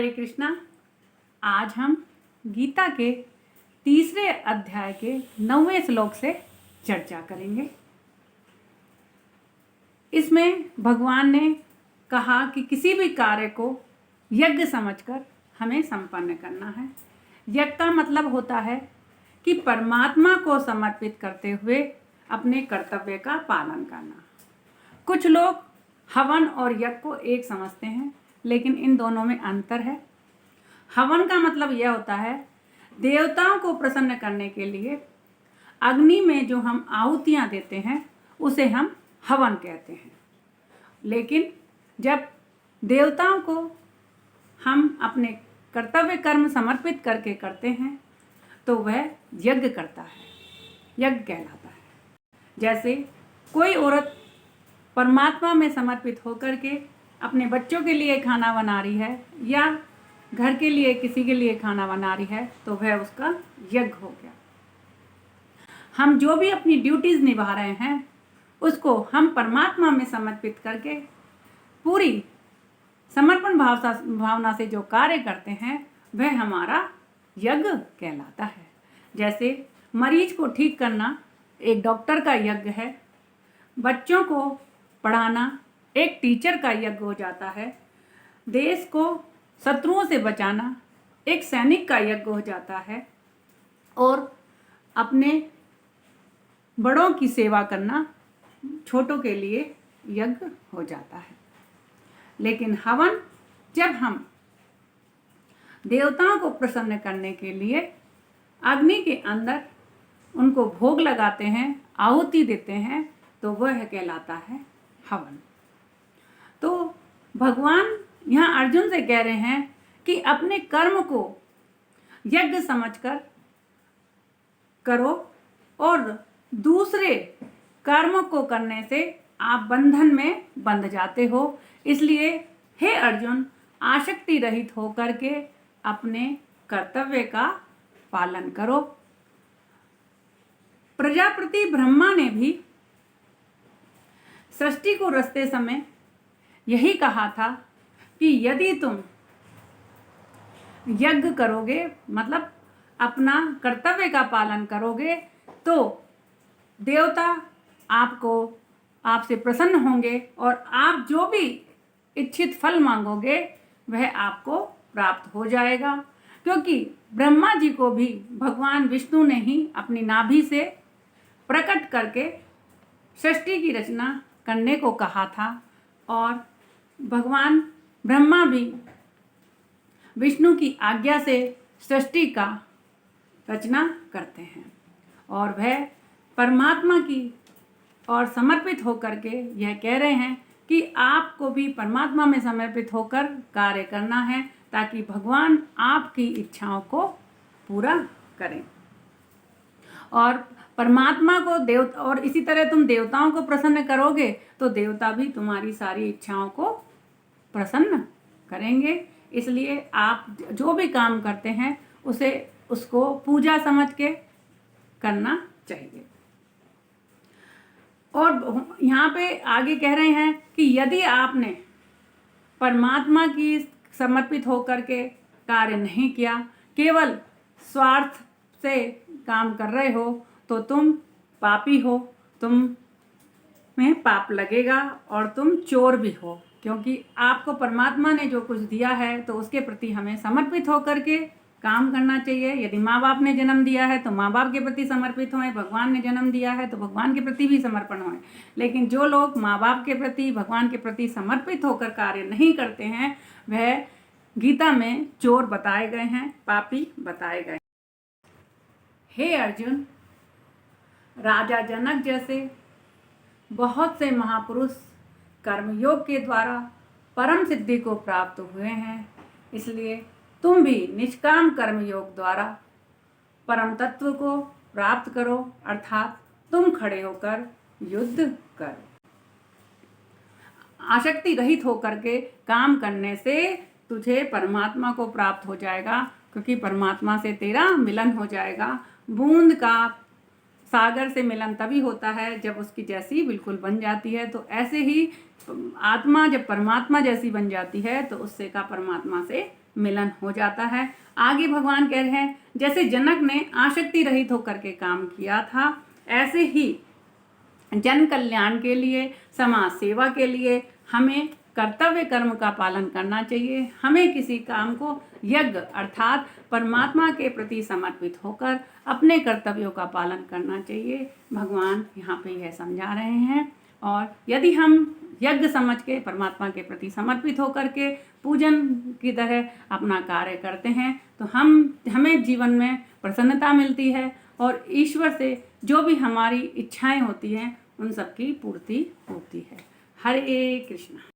हरे कृष्णा। आज हम गीता के तीसरे अध्याय के 9वें श्लोक से चर्चा करेंगे। इसमें भगवान ने कहा कि किसी भी कार्य को यज्ञ समझकर हमें संपन्न करना है। यज्ञ का मतलब होता है कि परमात्मा को समर्पित करते हुए अपने कर्तव्य का पालन करना। कुछ लोग हवन और यज्ञ को एक समझते हैं, लेकिन इन दोनों में अंतर है। हवन का मतलब यह होता है देवताओं को प्रसन्न करने के लिए अग्नि में जो हम आहुतियाँ देते हैं उसे हम हवन कहते हैं। लेकिन जब देवताओं को हम अपने कर्तव्य कर्म समर्पित करके करते हैं तो वह यज्ञ करता है, यज्ञ कहलाता है। जैसे कोई औरत परमात्मा में समर्पित होकर के अपने बच्चों के लिए खाना बना रही है या घर के लिए किसी के लिए खाना बना रही है तो वह उसका यज्ञ हो गया। हम जो भी अपनी ड्यूटीज़ निभा रहे हैं उसको हम परमात्मा में समर्पित करके पूरी समर्पण भावना से जो कार्य करते हैं वह हमारा यज्ञ कहलाता है। जैसे मरीज को ठीक करना एक डॉक्टर का यज्ञ है, बच्चों को पढ़ाना एक टीचर का यज्ञ हो जाता है, देश को शत्रुओं से बचाना एक सैनिक का यज्ञ हो जाता है और अपने बड़ों की सेवा करना छोटों के लिए यज्ञ हो जाता है। लेकिन हवन जब हम देवताओं को प्रसन्न करने के लिए अग्नि के अंदर उनको भोग लगाते हैं, आहुति देते हैं, तो वह कहलाता है हवन। तो भगवान यहाँ अर्जुन से कह रहे हैं कि अपने कर्म को यज्ञ समझकर करो और दूसरे कर्म को करने से आप बंधन में बंध जाते हो। इसलिए हे अर्जुन, आसक्ति रहित होकर के अपने कर्तव्य का पालन करो। प्रजापति ब्रह्मा ने भी सृष्टि को रचते समय यही कहा था कि यदि तुम यज्ञ करोगे, मतलब अपना कर्तव्य का पालन करोगे, तो देवता आपसे प्रसन्न होंगे और आप जो भी इच्छित फल मांगोगे वह आपको प्राप्त हो जाएगा। क्योंकि ब्रह्मा जी को भी भगवान विष्णु ने ही अपनी नाभि से प्रकट करके सृष्टि की रचना करने को कहा था और भगवान ब्रह्मा भी विष्णु की आज्ञा से सृष्टि का रचना करते हैं और वह परमात्मा की और समर्पित होकर के यह कह रहे हैं कि आपको भी परमात्मा में समर्पित होकर कार्य करना है ताकि भगवान आपकी इच्छाओं को पूरा करें। और परमात्मा को और इसी तरह तुम देवताओं को प्रसन्न करोगे तो देवता भी तुम्हारी सारी इच्छाओं को प्रसन्न करेंगे। इसलिए आप जो भी काम करते हैं उसको पूजा समझ के करना चाहिए। और यहाँ पे आगे कह रहे हैं कि यदि आपने परमात्मा की समर्पित होकर के कार्य नहीं किया, केवल स्वार्थ से काम कर रहे हो, तो तुम पापी हो, तुम में पाप लगेगा और तुम चोर भी हो। क्योंकि आपको परमात्मा ने जो कुछ दिया है तो उसके प्रति हमें समर्पित होकर के काम करना चाहिए। यदि माँ बाप ने जन्म दिया है तो माँ बाप के प्रति समर्पित होएं, भगवान ने जन्म दिया है तो भगवान के प्रति भी समर्पण होएं। लेकिन जो लोग माँ बाप के प्रति, भगवान के प्रति समर्पित होकर कार्य नहीं करते हैं वह गीता में चोर बताए गए हैं, पापी बताए गए। हे अर्जुन, राजा जनक जैसे बहुत से महापुरुष कर्मयोग के द्वारा परम सिद्धि को प्राप्त हुए हैं। इसलिए तुम भी निष्काम कर्मयोग द्वारा परम तत्व को प्राप्त करो, अर्थात तुम खड़े होकर युद्ध करो। आसक्ति रहित होकर के काम करने से तुझे परमात्मा को प्राप्त हो जाएगा, क्योंकि परमात्मा से तेरा मिलन हो जाएगा। बूंद का सागर से मिलन तभी होता है जब उसकी जैसी बिल्कुल बन जाती है। तो ऐसे ही आत्मा जब परमात्मा जैसी बन जाती है तो उससे का परमात्मा से मिलन हो जाता है। आगे भगवान कह रहे हैं, जैसे जनक ने आसक्ति रहित होकर के काम किया था, ऐसे ही जन कल्याण के लिए, समाज सेवा के लिए हमें कर्तव्य कर्म का पालन करना चाहिए। हमें किसी काम को यज्ञ अर्थात परमात्मा के प्रति समर्पित होकर अपने कर्तव्यों का पालन करना चाहिए। भगवान यहाँ पे यह समझा रहे हैं। और यदि हम यज्ञ समझ के परमात्मा के प्रति समर्पित होकर के पूजन की तरह अपना कार्य करते हैं तो हमें जीवन में प्रसन्नता मिलती है और ईश्वर से जो भी हमारी इच्छाएं होती हैं उन सब की पूर्ति होती है। हरे कृष्ण।